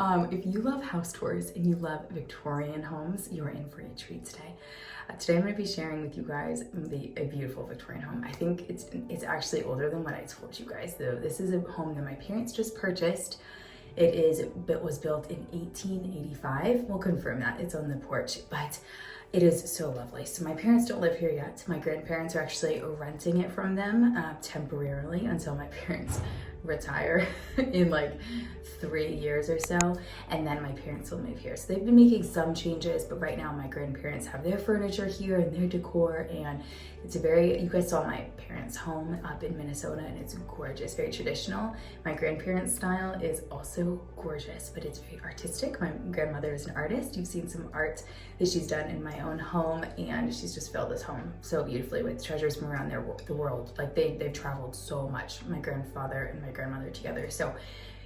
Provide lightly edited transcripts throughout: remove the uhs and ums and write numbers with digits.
If you love house tours and you love Victorian homes, you are in for a treat today. Today I'm going to be sharing with you guys a beautiful Victorian home. I think it's actually older than what I told you guys though. This is a home that my parents just purchased. It was built in 1885. We'll confirm that, it's on the porch, but it is so lovely. So my parents don't live here yet. My grandparents are actually renting it from them temporarily until my parents retire in like 3 years or so, and then my parents will move here. So they've been making some changes, but right now my grandparents have their furniture here and their decor, and it's you guys saw my parents' home up in Minnesota, and it's gorgeous, very traditional. My grandparents' style is also gorgeous, but it's very artistic. My grandmother is an artist. You've seen some art that she's done in my own home, and she's just filled this home so beautifully with treasures from around the world. Like they've traveled so much, my grandfather and my grandmother together. So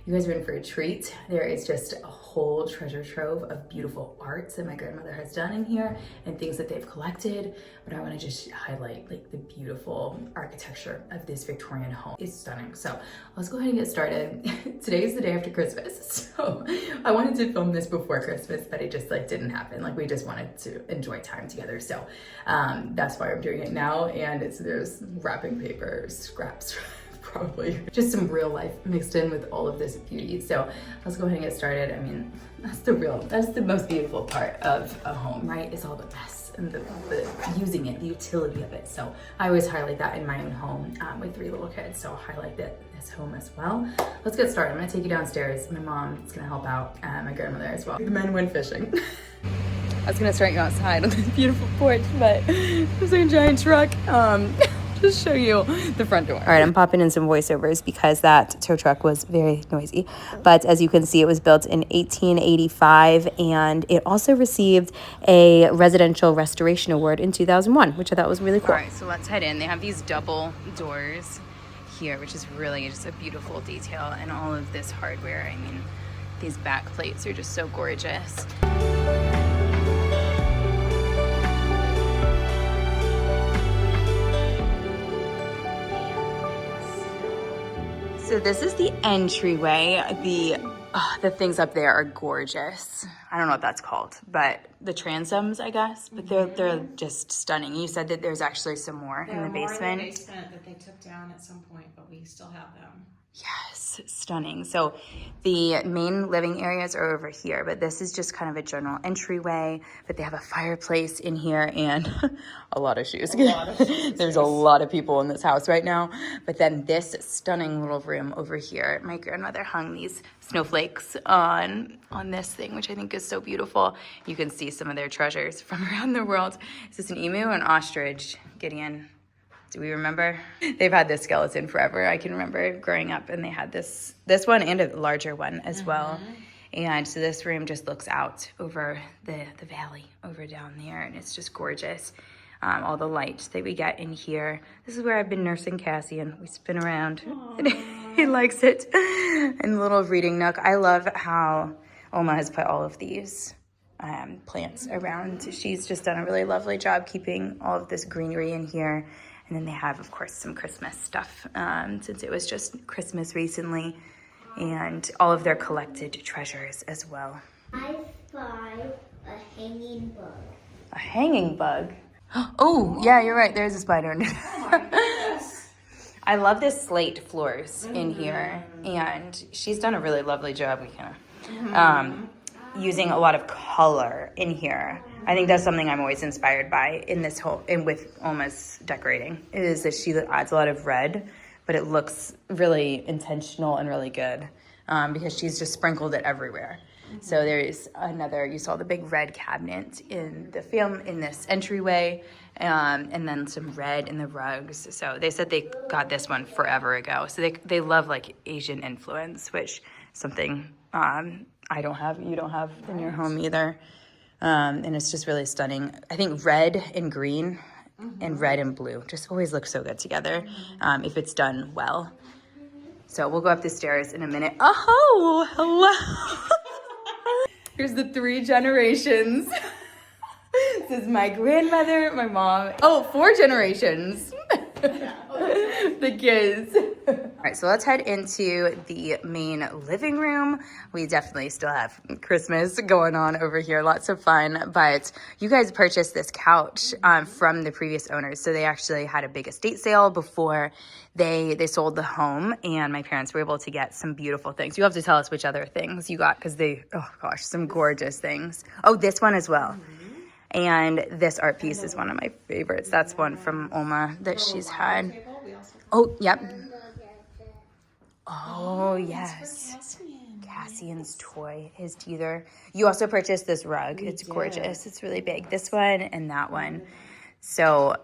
you guys are in for a treat. There is just a whole treasure trove of beautiful arts that my grandmother has done in here and things that they've collected. But I want to just highlight like the beautiful architecture of this Victorian home. It's stunning. So let's go ahead and get started. Today is the day after Christmas. So I wanted to film this before Christmas, but it just like didn't happen. Like we just wanted to enjoy time together. So that's why I'm doing it now. And there's wrapping paper, scraps, probably just some real life mixed in with all of this beauty. So let's go ahead and get started. I mean, that's the most beautiful part of a home, right? Is all the mess and the using it, the utility of it. So I always highlight that in my own home with 3 little kids. So I'll highlight this home as well. Let's get started. I'm gonna take you downstairs. My mom is gonna help out, my grandmother as well. The men went fishing. I was gonna start you outside on this beautiful porch, but there's like a giant truck. Just show you the front door. All right, I'm popping in some voiceovers because that tow truck was very noisy. But as you can see, it was built in 1885, and it also received a Residential Restoration Award in 2001, which I thought was really cool. All right, so let's head in. They have these double doors here, which is really just a beautiful detail, and all of this hardware. I mean, these back plates are just so gorgeous. So this is the entryway. The things up there are gorgeous. I don't know what that's called, but the transoms, I guess. But they're just stunning. You said that there's actually some more in the basement. More in the basement that they took down at some point, but we still have them. Yes, stunning. So the main living areas are over here, but this is just kind of a general entryway. But they have a fireplace in here and a lot of shoes. There's a lot of people in this house right now. But then this stunning little room over here, my grandmother hung these snowflakes on this thing, which I think is so beautiful. You can see some of their treasures from around the world. Is this an emu or an ostrich, Gideon? Do we remember? They've had this skeleton forever. I can remember growing up, and they had this one and a larger one as well. And so this room just looks out over the valley over down there, and it's just gorgeous. All the light that we get in here. This is where I've been nursing Cassian. We spin around. He likes it. And the little reading nook. I love how Oma has put all of these plants around. She's just done a really lovely job keeping all of this greenery in here. And then they have, of course, some Christmas stuff since it was just Christmas recently, and all of their collected treasures as well. I spy a hanging bug. A hanging bug? Oh, yeah, you're right. There's a spider in it. Oh my goodness. I love this slate floors in here, and she's done a really lovely job. We kind of using a lot of color in here. I think that's something I'm always inspired by in this whole, and with Oma's decorating, is that she adds a lot of red, but it looks really intentional and really good because she's just sprinkled it everywhere. So there's another, you saw the big red cabinet in the film, in this entryway, and then some red in the rugs. So they said they got this one forever ago. So they love like Asian influence, which is something I don't have, you don't have in your home either. And it's just really stunning. I think red and green and red and blue just always look so good together if it's done well. So we'll go up the stairs in a minute. Oh, hello. Here's the 3 generations. This is my grandmother, my mom. Oh, 4 generations. The kids. All right, so let's head into the main living room. We definitely still have Christmas going on over here. Lots of fun. But you guys purchased this couch from the previous owners. So they actually had a big estate sale before they sold the home. And my parents were able to get some beautiful things. You have to tell us which other things you got because oh gosh, some gorgeous things. Oh, this one as well. And this art piece is one of my favorites. That's one from Oma that she's had. Oh, yep. Oh, yes. Cassian's toy, his teether. You also purchased this rug. It's gorgeous. It's really big. This one and that one. So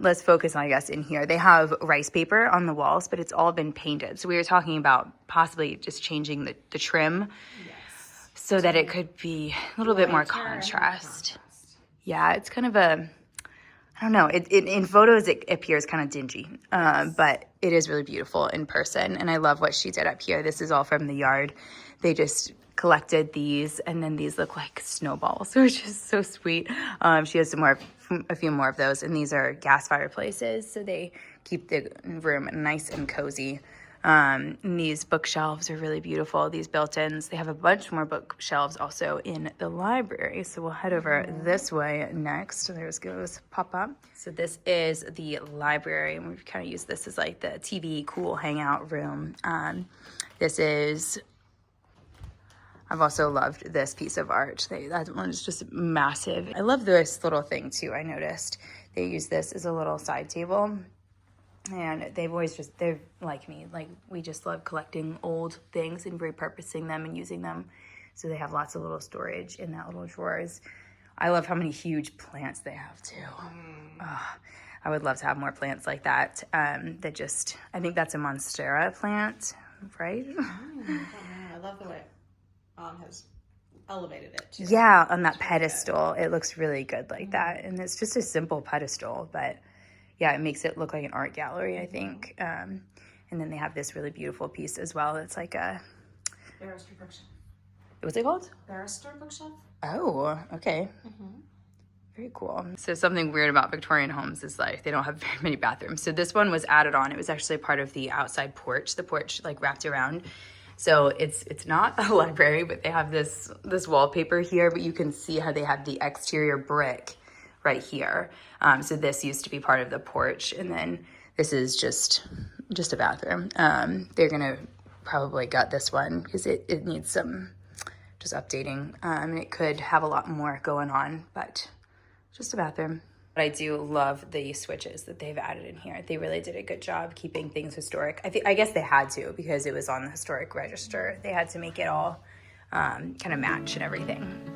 let's focus on, I guess, in here. They have rice paper on the walls, but it's all been painted. So we were talking about possibly just changing the trim so that it could be a little bit more contrast. Yeah, it's kind of I don't know. In photos, it appears kind of dingy, but it is really beautiful in person. And I love what she did up here. This is all from the yard. They just collected these, and then these look like snowballs, which is so sweet. She has a few more of those, and these are gas fireplaces, so they keep the room nice and cozy. And these bookshelves are really beautiful. These built-ins. They have a bunch more bookshelves also in the library. So we'll head over this way next. There it goes, pop up. So this is the library, and we've kind of used this as like the TV cool hangout room. I've also loved this piece of art. That one is just massive. I love this little thing too. I noticed they use this as a little side table. And they're like me, like we just love collecting old things and repurposing them and using them. So they have lots of little storage in that little drawers. I love how many huge plants they have too. I would love to have more plants like that. I think that's a Monstera plant, right? I love the way has elevated it too. Yeah, on that pedestal. It looks really good like that. And it's just a simple pedestal, but yeah, it makes it look like an art gallery, I think. And then they have this really beautiful piece as well. It's like a... Barrister bookshelf. What's it called? Barrister bookshelf. Oh, okay. Very cool. So something weird about Victorian homes is like they don't have very many bathrooms. So this one was added on. It was actually part of the outside porch. The porch like wrapped around. So it's not a library, but they have this wallpaper here. But you can see how they have the exterior brick right here. So this used to be part of the porch, and then this is just a bathroom. They're gonna probably gut this one because it needs some just updating, and it could have a lot more going on, but just a bathroom. But I do love the switches that they've added in here. They really did a good job keeping things historic. I guess they had to because it was on the historic register. They had to make it all kind of match and everything.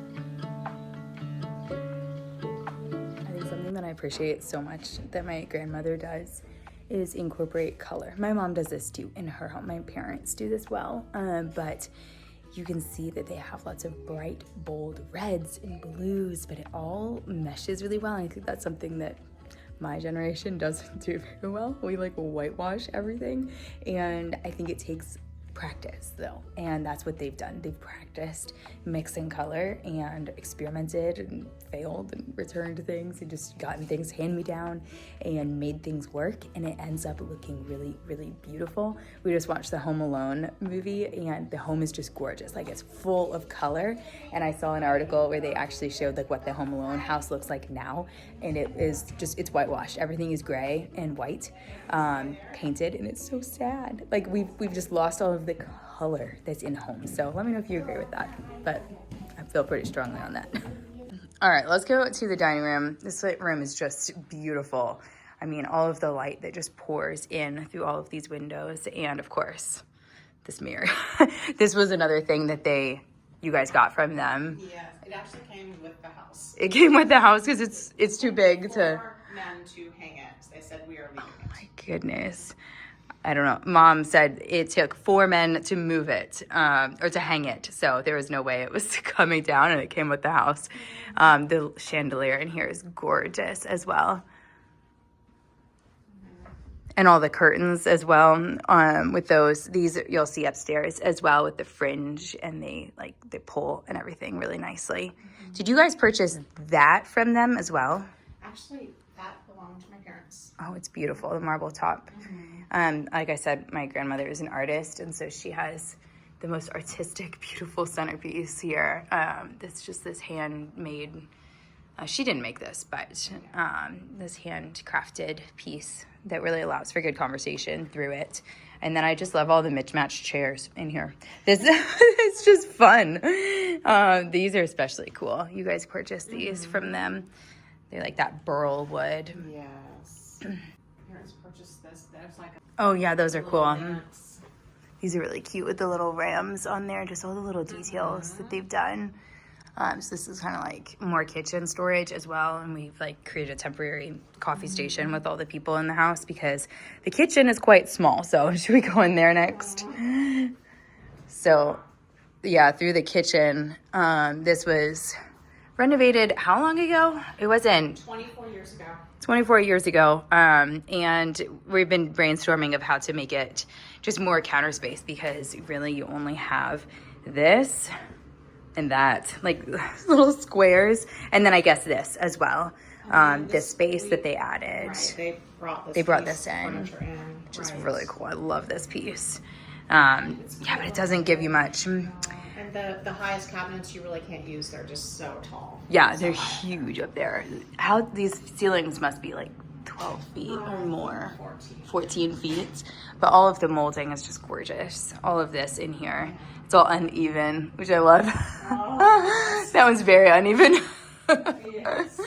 Something that I appreciate so much that my grandmother does is incorporate color. My mom does this too in her home. My parents do this well, but you can see that they have lots of bright, bold reds and blues, but it all meshes really well. And I think that's something that my generation doesn't do very well. We like whitewash everything, and I think it takes practice though, and that's what they've done. They've practiced mixing color and experimented and failed and returned things and just gotten things hand me down and made things work, and it ends up looking really, really beautiful. We just watched the Home Alone movie, and the home is just gorgeous. Like, it's full of color, and I saw an article where they actually showed like what the Home Alone house looks like now, and it's whitewashed. Everything is gray and white, painted, and it's so sad. Like, we've just lost all of the color that's in homes. So let me know if you agree with that, but I feel pretty strongly on that. All right, let's go to the dining room. This room is just beautiful. I mean, all of the light that just pours in through all of these windows, and of course this mirror. This was another thing that you guys got from them. Yeah, it actually came with the house. It came with the house because it's too big to... men to hang it. They said we are leaving it. My goodness. I don't know. Mom said it took 4 men to move it, or to hang it. So there was no way it was coming down, and it came with the house. The chandelier in here is gorgeous as well. And all the curtains as well, with these you'll see upstairs as well with the fringe, and they pull and everything really nicely. Did you guys purchase that from them as well? Actually, that belongs belonged to my parents. Oh, it's beautiful, the marble top. Like I said, my grandmother is an artist, and so she has the most artistic, beautiful centerpiece here. It's just this handmade, she didn't make this, but this handcrafted piece that really allows for good conversation through it. And then I just love all the mismatched chairs in here. It's just fun. These are especially cool. You guys purchased these from them. They're like that burl wood. Yes. Parents purchased this. There's like Oh yeah, those are cool. dance. These are really cute with the little rams on there, just all the little details that they've done. So this is kind of like more kitchen storage as well. And we've like created a temporary coffee station with all the people in the house because the kitchen is quite small. So should we go in there next? So yeah, through the kitchen, this was renovated how long ago? It wasn't 24 years ago. 24 years ago. And we've been brainstorming of how to make it just more counter space because really you only have this and that, like little squares. And then I guess this as well. This space that they added. Right, they brought this in, furniture in. which is really cool. I love this piece. Yeah, but it doesn't give you much. And the highest cabinets you really can't use. They're just so tall. Yeah, they're huge up there. How these ceilings must be like 12 feet or more. 14 feet. But all of the molding is just gorgeous. All of this in here. It's all uneven, which I love. That one's very uneven. Yes.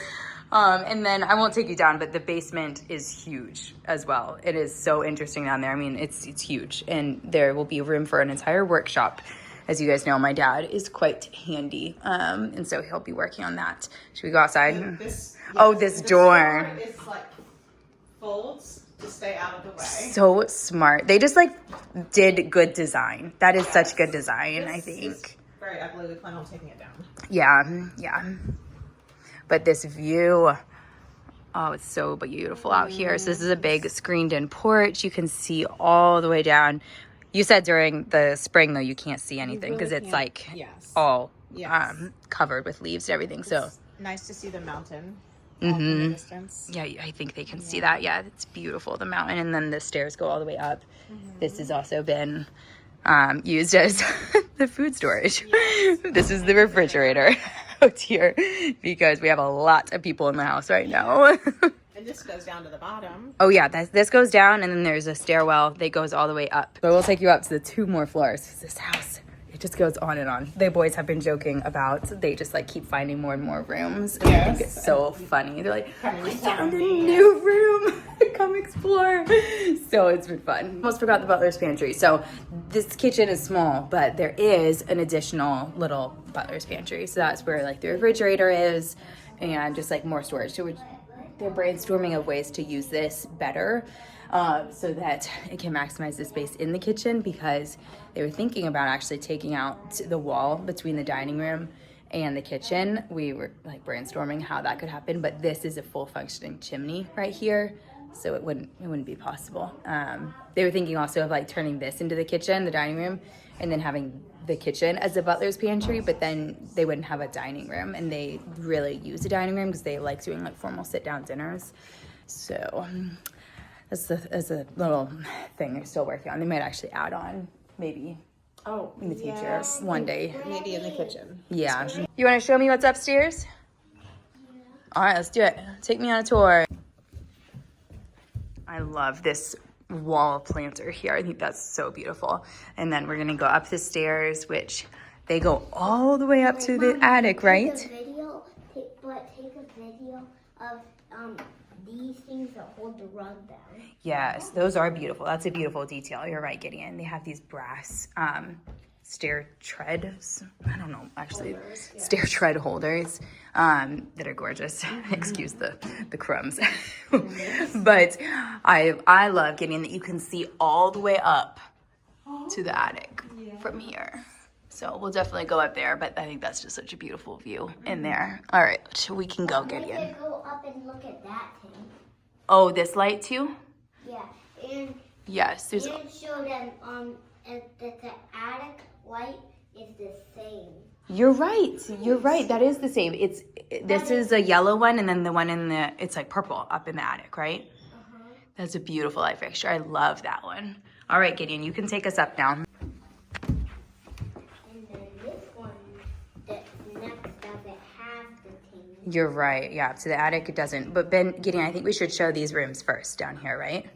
And then I won't take you down, but the basement is huge as well. It is so interesting down there. I mean, it's huge. And there will be room for an entire workshop. As you guys know, my dad is quite handy. And so he'll be working on that. Should we go outside? This door. It's like folds to stay out of the way. So smart. They just like did good design. That is such good design, I think. It's very ugly. We plan on taking it down. Yeah. But this view, oh, it's so beautiful out here. So this is a big screened in porch. You can see all the way down. You said during the spring, though, you can't see anything because it's like all covered with leaves and everything. So it's nice to see the mountain off in the distance. Yeah, I think they can see that. Yeah, it's beautiful, the mountain. And then the stairs go all the way up. This has also been used as the food storage. This is the refrigerator out here because we have a lot of people in the house right now. And this goes down to the bottom. Oh yeah, this goes down and then there's a stairwell that goes all the way up. So we'll take you up to the 2 more floors. This house, it just goes on and on. The boys have been joking about, they just like keep finding more and more rooms. And I think it's so funny. They're like, we found a new room. Come explore. So it's been fun. Almost forgot the butler's pantry. So this kitchen is small, but there is an additional little butler's pantry. So that's where like the refrigerator is and just like more storage. So they're brainstorming of ways to use this better so that it can maximize the space in the kitchen because they were thinking about actually taking out the wall between the dining room and the kitchen. We were like brainstorming how that could happen, but this is a full functioning chimney right here, so it wouldn't be possible. They were thinking also of like turning this into the kitchen, the dining room, and then having the kitchen as a butler's pantry, but then they wouldn't have a dining room, and they really use the dining room because they like doing like formal sit-down dinners. So that's a little thing they're still working on. They might actually add on maybe in the future one day. Maybe in the kitchen. Yeah. You want to show me what's upstairs? All right, let's do it. Take me on a tour. I love this wall planter here. I think that's so beautiful. And then we're gonna go up the stairs, which they go all the way up to the attic, right? Take a video of these things that hold the rug down. Yes, those are beautiful. That's a beautiful detail. You're right, Gideon. They have these brass stair treads. I don't know, actually, stair tread holders that are gorgeous. Excuse the crumbs. But I love getting that you can see all the way up to the attic from here. So we'll definitely go up there, but I think that's just such a beautiful view in there. All right, we can go, Gideon. We can go up and look at that thing. Oh, this light too? Yeah, and yes, there's. And show them that the attic light is the same. You're right. You're right. That is the same. This is a yellow one, and then the one it's like purple up in the attic, right? That's a beautiful light fixture. I love that one. All right, Gideon, you can take us up now. And then this one, the next doesn't have the thing. You're right. Yeah, so the attic, it doesn't. But Gideon, I think we should show these rooms first down here, right? Okay.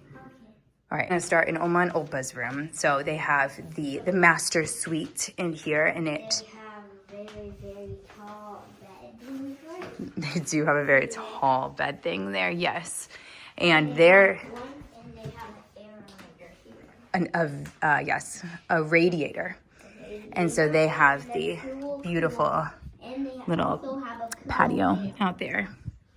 All right, I'm gonna start in Oma and Opa's room. So they have the master suite in here, and They have very, very tall bedrooms, right? they do have a very tall bed thing there, yes. And they're One, and they have an air monitor here. yes, a radiator. And so they have the beautiful And they little also have a cool patio lamp. out there.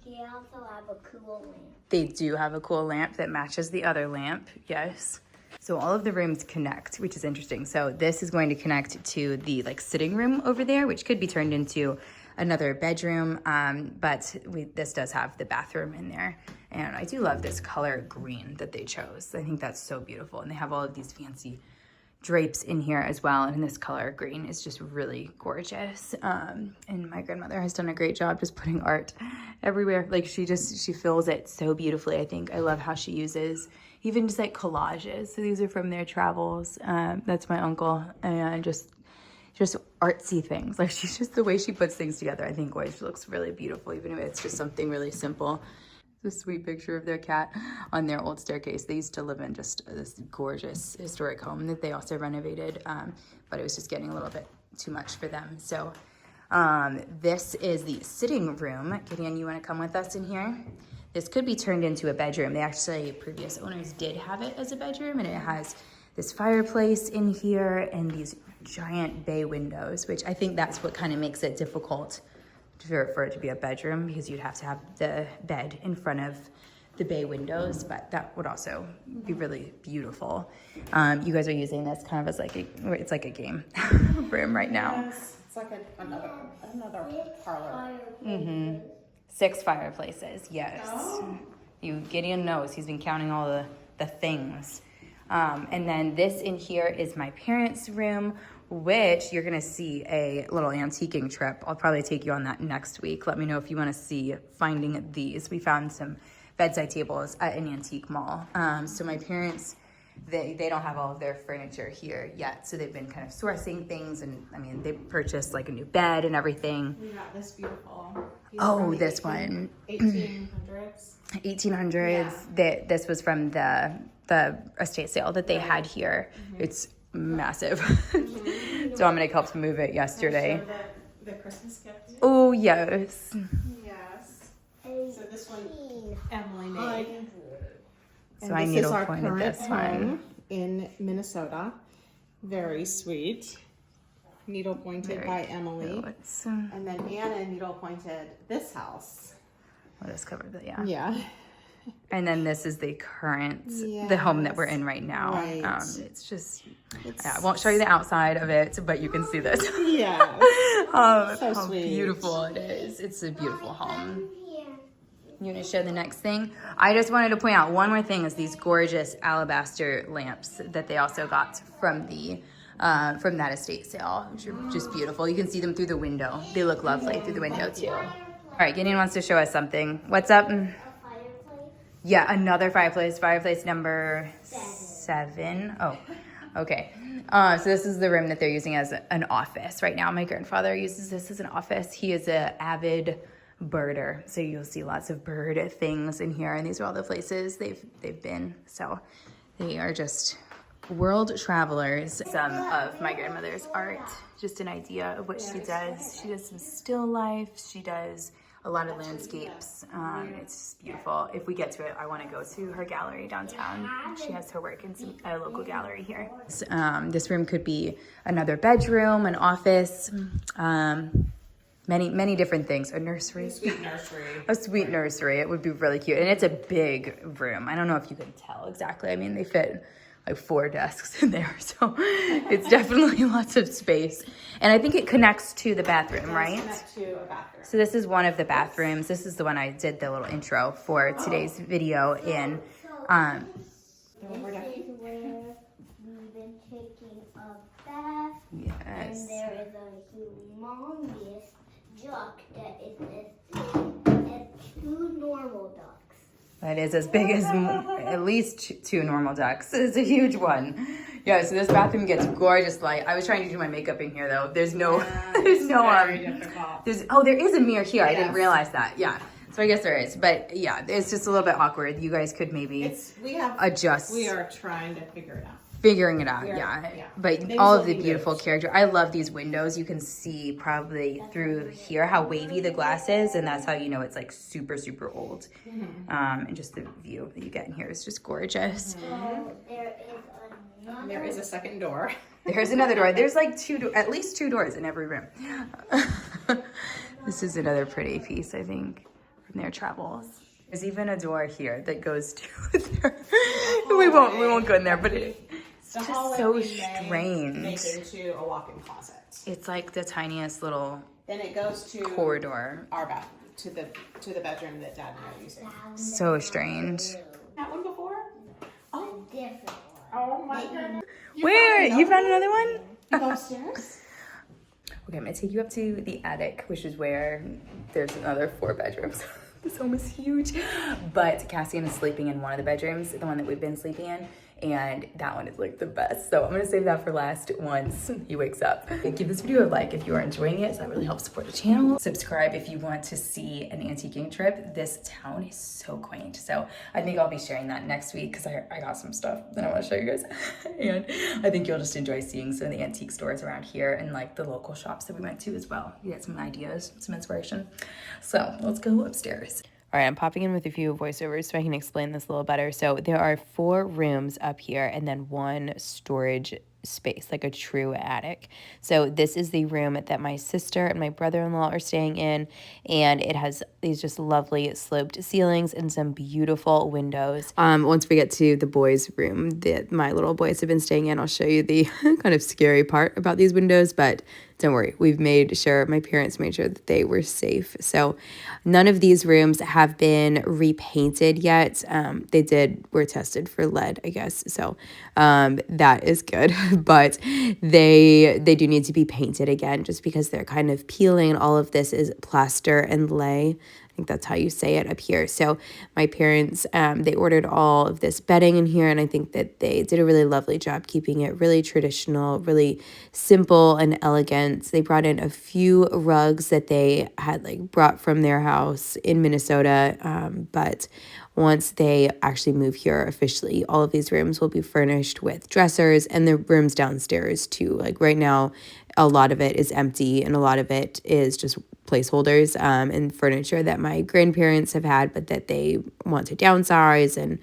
They also have a cool lamp. They do have a cool lamp that matches the other lamp, yes. So all of the rooms connect, which is interesting. So this is going to connect to the sitting room over there, which could be turned into another bedroom, but this does have the bathroom in there. And I do love this color green that they chose. I think that's so beautiful. And they have all of these fancy drapes in here as well. And this color green is just really gorgeous. And my grandmother has done a great job just putting art everywhere. Like she fills it so beautifully. I think I love how she uses even just like collages. So these are from their travels. That's my uncle, and just artsy things. Like she's just, the way she puts things together, I think always looks really beautiful, even if it's just something really simple. It's a sweet picture of their cat on their old staircase. They used to live in just this gorgeous historic home that they also renovated, but it was just getting a little bit too much for them. So this is the sitting room. Gideon, you want to come with us in here? This could be turned into a bedroom. They actually, previous owners did have it as a bedroom, and it has this fireplace in here and these giant bay windows, which I think that's what kind of makes it difficult for it to be a bedroom, because you'd have to have the bed in front of the bay windows, but that would also be really beautiful. You guys are using this kind of as it's like a game room right now. Yes, it's like another parlor. 6 fireplaces, yes. Oh. Gideon knows, he's been counting all the things. And then this in here is my parents' room, which you're gonna see a little antiquing trip. I'll probably take you on that next week. Let me know if you wanna see finding these. We found some bedside tables at an antique mall. So my parents, they don't have all of their furniture here yet. So they've been kind of sourcing things, and I mean, they purchased like a new bed and everything. We got this beautiful. This one. 1800s. 1800s. Yeah. This was from the estate sale that they had here. It's massive. So I'm gonna help move it yesterday. Show the Christmas gift. Oh yes. Yes. So this one Emily made. So I needle pointed this one. In Minnesota. Very sweet. Needle pointed by Emily. And then Anna needle pointed this house. I'll just cover that, yeah. Yeah. And then this is the current, the home that we're in right now. Right. It's just, I won't show you the outside of it, but you can see this. Yeah. So how sweet. beautiful it is. It's a beautiful home. You want to show the next thing? I just wanted to point out one more thing is these gorgeous alabaster lamps that they also got from from that estate sale, which are just beautiful. You can see them through the window. They look lovely through the window too. All right, Gideon wants to show us something. What's up? Fireplace. Yeah, another fireplace. Fireplace number 7. Oh, okay. So this is the room that they're using as an office right now. My grandfather uses this as an office. He is an avid birder, so you'll see lots of bird things in here, and these are all the places they've been. So they are just world travelers. Some of my grandmother's art, just an idea of what she does. She does some still life. She does a lot of landscapes. It's beautiful. If we get to it, I want to go to her gallery downtown. She has her work in a local gallery here. This room could be another bedroom, an office, many different things. A nursery. Sweet nursery. A sweet nursery. It would be really cute. And it's a big room. I don't know if you can tell exactly. I mean, they fit like 4 desks in there. So it's definitely lots of space. And I think it connects to the bathroom, right? Connect to a bathroom. So this is one of the bathrooms. This is the one I did the little intro for today's video in. This is where we've been taking a bath Yes. And there is a humongous duck that is as 2 normal ducks. That is as big as at least 2 normal ducks. It's a huge one. Yeah, so this bathroom gets gorgeous light. I was trying to do my makeup in here though. There's no, there is a mirror here. Yes. I didn't realize that. Yeah. So I guess there is, but yeah, it's just a little bit awkward. You guys could maybe adjust. We are trying to figure it out. Figuring it out, yeah. But things all of the beautiful character. I love these windows. You can see probably through here how wavy the glass is, and that's how you know it's like super, super old. And just the view that you get in here is just gorgeous. There is a second door. There's another door. There's like at least 2 doors in every room. This is another pretty piece, I think, from their travels. There's even a door here that goes to there. We won't go in there, but it's just so strange. Make it into a walk-in closet. It's like the tiniest little then it goes to corridor. Our bathroom, to the bedroom that Dad and I are using. So strange. That one before? Oh, different one. Oh my goodness. Where? You found another one? You go upstairs? Okay, I'm gonna take you up to the attic, which is where there's another 4 bedrooms. This home is huge. But Cassian is sleeping in one of the bedrooms, the one that we've been sleeping in. And that one is like the best. So I'm gonna save that for last once he wakes up. Give this video a like if you are enjoying it, so that really helps support the channel. Subscribe if you want to see an antiquing trip. This town is so quaint. So I think I'll be sharing that next week because I got some stuff that I wanna show you guys. And I think you'll just enjoy seeing some of the antique stores around here and like the local shops that we went to as well. You get some ideas, some inspiration. So let's go upstairs. All right, I'm popping in with a few voiceovers so I can explain this a little better. So there are 4 rooms up here and then 1 storage space, like a true attic. So this is the room that my sister and my brother-in-law are staying in, and it has these just lovely sloped ceilings and some beautiful windows. Once we get to the boys' room that my little boys have been staying in, I'll show you the kind of scary part about these windows, but don't worry, my parents made sure that they were safe. So none of these rooms have been repainted yet. Were tested for lead, I guess. So that is good, but they do need to be painted again just because they're kind of peeling. All of this is plaster and lay. I think that's how you say it up here. So my parents, they ordered all of this bedding in here, and I think that they did a really lovely job keeping it really traditional, really simple and elegant. They brought in a few rugs that they had like brought from their house in Minnesota, but once they actually move here officially, all of these rooms will be furnished with dressers, and the rooms downstairs too. Like right now, a lot of it is empty and a lot of it is just placeholders and furniture that my grandparents have had, but that they want to downsize. And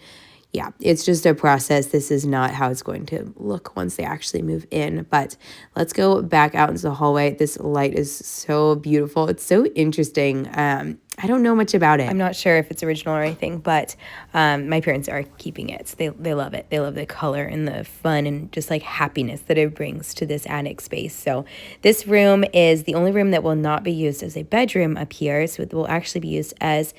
yeah, it's just a process. This is not how it's going to look once they actually move in. But let's go back out into the hallway. This light is so beautiful. It's so interesting. I don't know much about it. I'm not sure if it's original or anything, but my parents are keeping it. They love it. They love the color and the fun and just like happiness that it brings to this attic space. So this room is the only room that will not be used as a bedroom up here. So it will actually be used as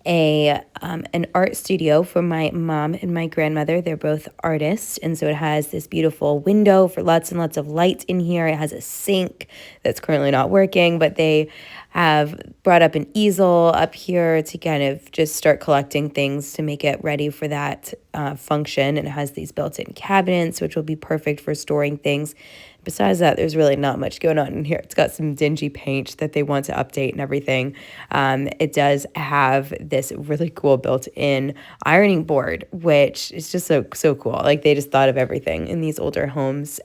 an art studio for my mom and my grandmother. They're both artists, and so it has this beautiful window for lots and lots of light in here. It has a sink that's currently not working, but they have brought up an easel up here to kind of just start collecting things to make it ready for that function. And it has these built-in cabinets, which will be perfect for storing things. Besides that, there's really not much going on in here. It's got some dingy paint that they want to update and everything. It does have this really cool built-in ironing board, which is just so cool. Like they just thought of everything in these older homes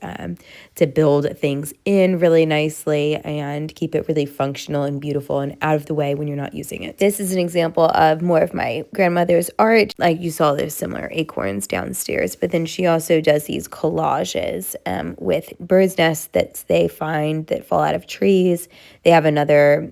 to build things in really nicely and keep it really functional and beautiful and out of the way when you're not using it. This is an example of more of my grandmother's art. Like you saw, there's similar acorns downstairs, but then she also does these collages with birds' nests that they find that fall out of trees. They have another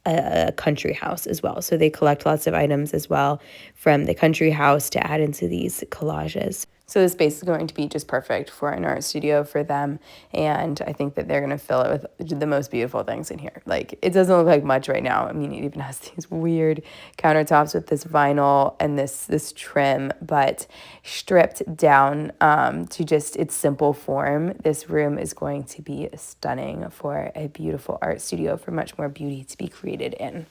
a country house as well. So they collect lots of items as well from the country house to add into these collages. So the space is going to be just perfect for an art studio for them, and I think that they're going to fill it with the most beautiful things in here. Like, it doesn't look like much right now. I mean, it even has these weird countertops with this vinyl and this trim, but stripped down to just its simple form, this room is going to be stunning for a beautiful art studio, for much more beauty to be created in.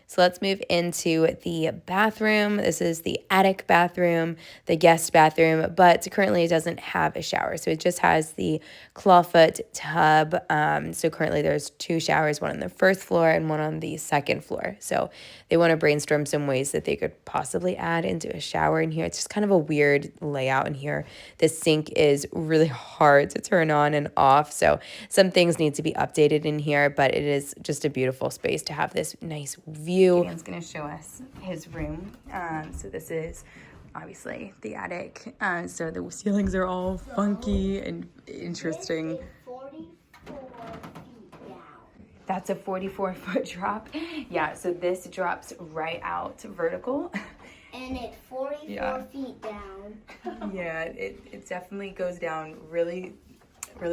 So let's move into the bathroom. This is the attic bathroom, the guest bathroom, but currently it doesn't have a shower. So it just has the clawfoot tub. So currently there's 2 showers, one on the first floor and one on the second floor. So they want to brainstorm some ways that they could possibly add into a shower in here. It's just kind of a weird layout in here. The sink is really hard to turn on and off. So some things need to be updated in here, but it is just a beautiful space to have this nice view. Gideon's going to show us his room. So this is obviously the attic. So the ceilings are all funky and interesting. 44 feet down. That's a 44-foot drop. Yeah, so this drops right out vertical. And it's 44 feet down. Yeah, it definitely goes down really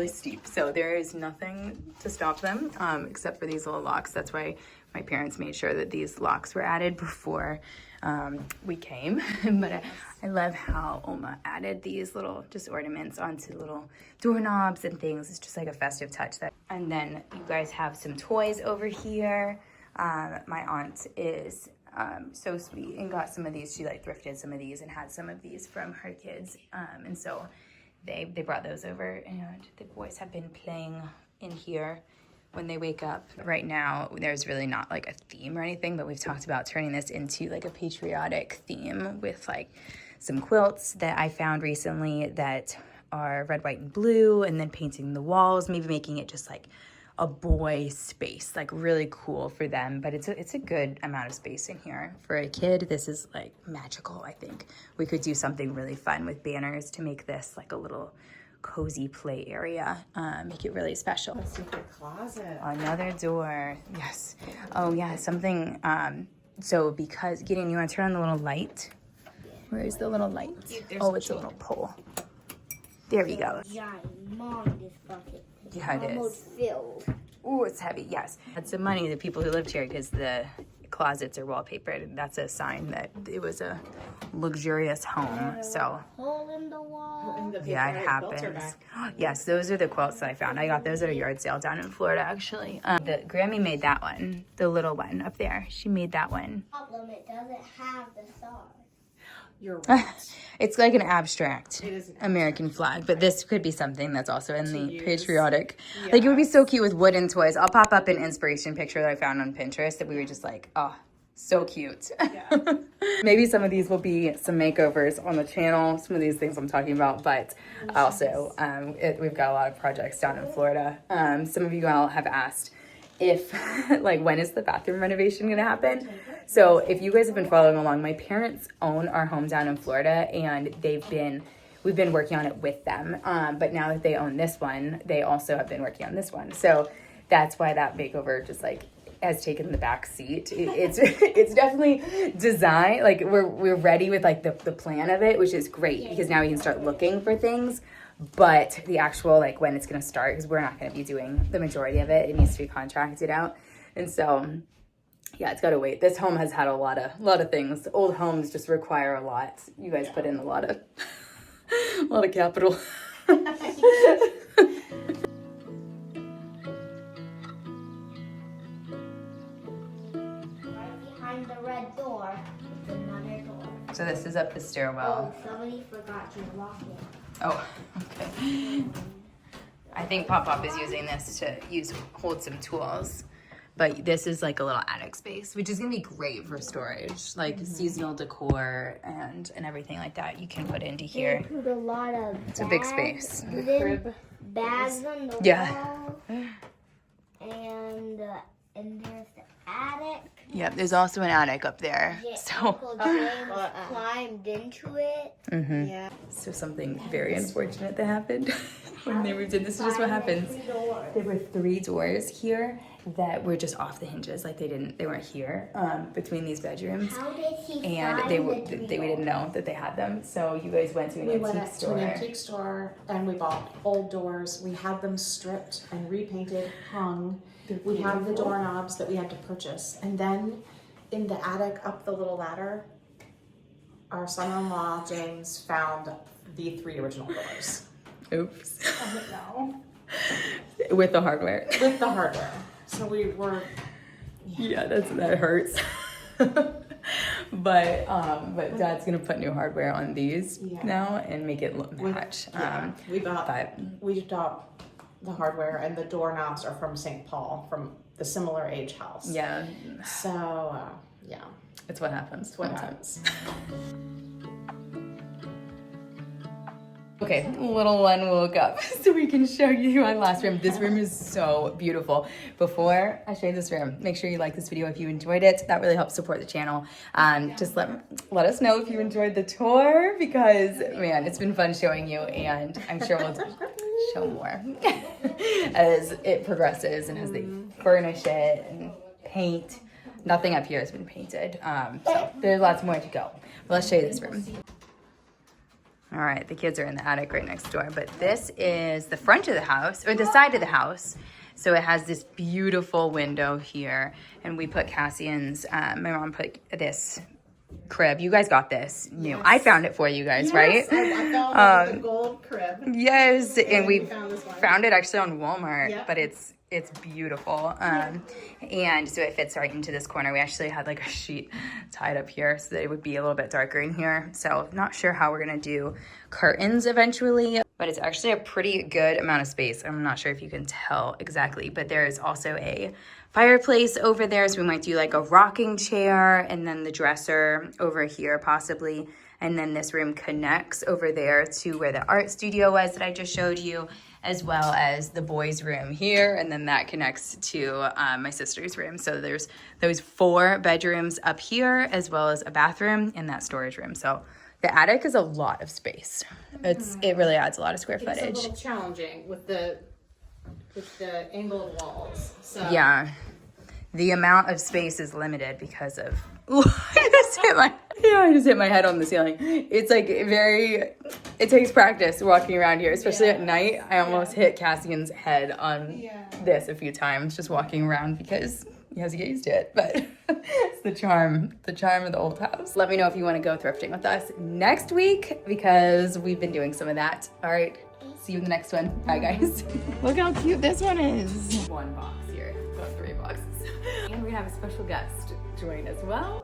steep. So there is nothing to stop them except for these little locks. That's why my parents made sure that these locks were added before we came. But I love how Oma added these little just ornaments onto little doorknobs and things. It's just like a festive touch. And then you guys have some toys over here. My aunt is so sweet and got some of these. She like thrifted some of these and had some of these from her kids. And so they brought those over, and the boys have been playing in here when they wake up. Right now, there's really not like a theme or anything, but we've talked about turning this into like a patriotic theme with like some quilts that I found recently that are red, white, and blue, and then painting the walls, maybe making it just like a boy space, like really cool for them. But it's a good amount of space in here. For a kid, this is like magical, I think. We could do something really fun with banners to make this like a little cozy play area, make it really special. A secret closet. Another door, yes. Oh yeah, something, so because, Gideon, you want to turn on the little light? Where is the little light? Oh, it's a little pole. There we go. Giant, humongous bucket. Yeah, it is. Almost filled. Oh, it's heavy, yes. That's some money to people who lived here because the closets are wallpapered, and that's a sign that it was a luxurious home. So Hole in the wall. yeah, it happens. Yes, those are the quilts that I found. I got those at a yard sale down in Florida, actually. The Grammy made that one, the little one up there. She made that one. Problem, it doesn't have the stars. You're right. It's like an abstract It is an American flag, but this could be something that's also in the patriotic. Like, it would be so cute with wooden toys. I'll pop up an inspiration picture that I found on Pinterest that we were just like, oh, so cute. Yeah. Maybe some of these will be some makeovers on the channel, some of these things I'm talking about, but also we've got a lot of projects down in Florida. Some of you all have asked if, like, when is the bathroom renovation going to happen? So if you guys have been following along, my parents own our home down in Florida, and we've been working on it with them. But now that they own this one, they also have been working on this one. So that's why that makeover just like has taken the back seat. It's definitely design. Like we're ready with like the plan of it, which is great because now we can start looking for things. But the actual like when it's going to start, because we're not going to be doing the majority of it, it needs to be contracted out, and so yeah, it's got to wait. This home has had a lot of things. Old homes just require a lot. You guys put in a lot of capital. Behind the red door, it's another door. So this is up the stairwell. Oh, somebody forgot to lock it. Oh, okay. I think Pop is using this to hold some tools. But this is like a little attic space, which is gonna be great for storage, like seasonal decor and everything like that. You can put into here. They put a lot of It's a big space. Bags on the wall. And there's the attic. Yep, there's also an attic up there. Yeah, So, Uncle James climbed into it. Yeah. so something very unfortunate that happened when they moved in. This is just what happens. There were 3 doors here that were just off the hinges, like they weren't here between these bedrooms. How did he And find we the didn't know that they had them. So you guys went to an antique store. We went to an antique store and we bought old doors. We had them stripped and repainted, hung. We have the doorknobs that we had to purchase. And then in the attic up the little ladder, our son-in-law James found the 3 original doors. Oops. No. With the hardware. With the hardware. So we were. Yeah, that hurts. But Dad's gonna put new hardware on these now and make it match. We bought the hardware, and the doorknobs are from St. Paul, from the similar age house. Yeah. So yeah, It's what happens. it's what happens. Okay, little one woke up so we can show you our last room. This room is so beautiful. Before I show you this room, make sure you like this video if you enjoyed it. That really helps support the channel. Just let us know if you enjoyed the tour, because man, it's been fun showing you, and I'm sure we'll show more as it progresses and as they furnish it and paint. Nothing up here has been painted, so there's lots more to go. But let's show you this room. All right, the kids are in the attic right next door, but this is the front of the house, or the side of the house. So it has this beautiful window here, and we put Cassian's, my mom put this crib. You guys got this new. Yes. I found it for you guys, right? I found the gold crib. Yes, and we found it actually on Walmart, yep. But it's beautiful. And so it fits right into this corner. We actually had like a sheet tied up here so that it would be a little bit darker in here. So not sure how we're gonna do curtains eventually, but it's actually a pretty good amount of space. I'm not sure if you can tell exactly, but there is also a fireplace over there. So we might do like a rocking chair, and then the dresser over here possibly. And then this room connects over there to where the art studio was that I just showed you, as well as the boys' room here, and then that connects to my sister's room. So there's those 4 bedrooms up here, as well as a bathroom and that storage room. So the attic is a lot of space. It really adds a lot of square footage. It's a little challenging with the angled walls. So yeah, the amount of space is limited because of. I just hit my head on the ceiling. It's like it takes practice walking around here, especially at night. I almost hit Cassian's head on this a few times just walking around, because he has to get used to it. But it's the charm of the old house. Let me know if you want to go thrifting with us next week, because we've been doing some of that. All right, see you in the next one. Bye, guys. Look how cute this one is. 1 box here, about 3 boxes. And we have a special guest join as well.